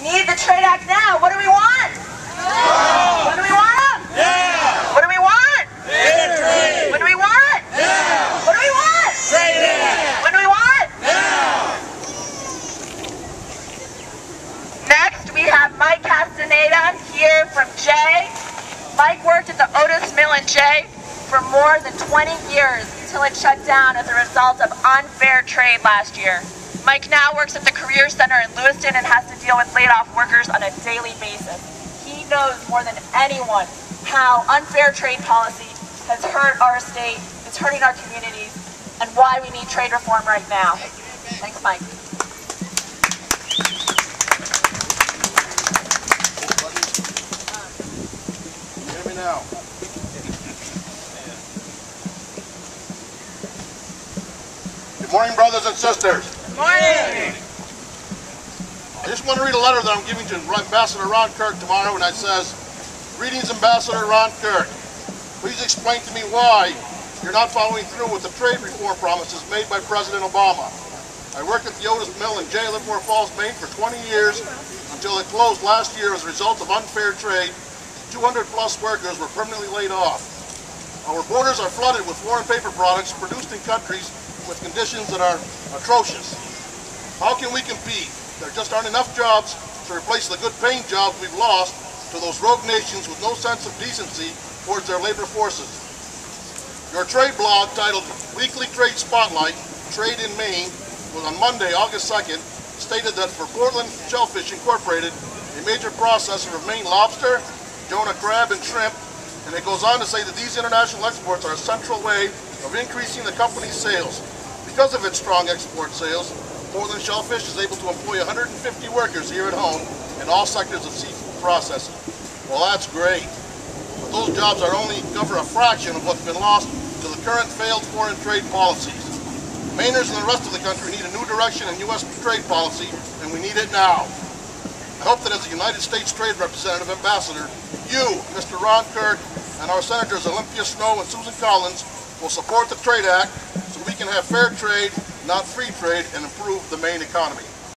need the Trade Act now. What do we want? Now! What do we want? Now! What do we want? Fair trade! What do we want? Now! What do we want? Trade Act! What do we want? Now! Next, we have Mike Castaneda here from Jay. Mike worked at the Otis Mill in Jay for more than 20 years until it shut down as a result of unfair trade last year. Mike now works at the Career Center in Lewiston and has to deal with laid-off workers on a daily basis. He knows more than anyone how unfair trade policy has hurt our state, it's hurting our communities, and why we need trade reform right now. Thanks, Mike. Hear me now. Good morning, brothers and sisters. Good morning. I just want to read a letter that I'm giving to Ambassador Ron Kirk tomorrow, and it says, "Greetings, Ambassador Ron Kirk. Please explain to me why you're not following through with the trade reform promises made by President Obama. I worked at the Otis Mill in Jay, Livermore Falls, Maine for 20 years until it closed last year as a result of unfair trade. 200+ workers were permanently laid off. Our borders are flooded with foreign paper products produced in countries with conditions that are atrocious. How can we compete? There just aren't enough jobs to replace the good-paying jobs we've lost to those rogue nations with no sense of decency towards their labor forces." Your trade blog titled "Weekly Trade Spotlight, Trade in Maine" was on Monday, August 2nd, stated that for Portland Shellfish Incorporated, a major processor of Maine lobster, Jonah crab, and shrimp, and it goes on to say that these international exports are a central way of increasing the company's sales. Because of its strong export sales, Portland Shellfish is able to employ 150 workers here at home in all sectors of seafood processing. Well, that's great, but those jobs are only cover a fraction of what's been lost to the current failed foreign trade policies. Mainers and the rest of the country need a new direction in U.S. trade policy, and we need it now. I hope that as a United States Trade Representative Ambassador, you, Mr. Ron Kirk, and our Senators Olympia Snowe and Susan Collins will support the Trade Act so we can have fair trade, not free trade, and improve the Maine economy.